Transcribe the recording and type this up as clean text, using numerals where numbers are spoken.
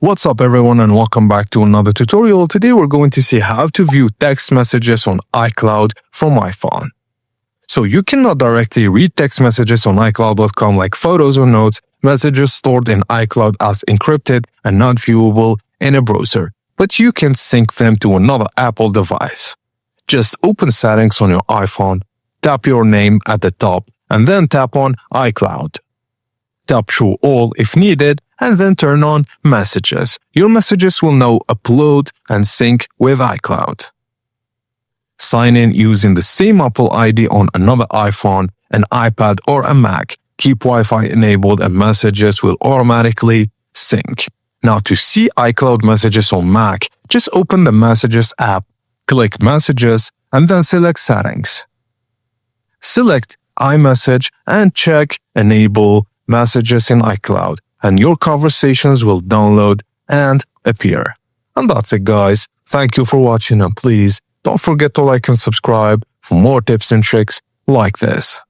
What's up everyone and welcome back to another tutorial. Today we're going to see how to view text messages on iCloud from iPhone. So you cannot directly read text messages on iCloud.com like photos or notes, messages stored in iCloud as encrypted and not viewable in a browser, but you can sync them to another Apple device. Just open settings on your iPhone, tap your name at the top, and then tap on iCloud. Tap Show All if needed, and then turn on Messages. Your messages will now upload and sync with iCloud. Sign in using the same Apple ID on another iPhone, an iPad, or a Mac. Keep Wi-Fi enabled and messages will automatically sync. Now to see iCloud messages on Mac, just open the Messages app, click Messages, and then select Settings. Select iMessage and check Enable Messages in iCloud, and your conversations will download and appear. And that's it guys. Thank you for watching and please don't forget to like and subscribe for more tips and tricks like this.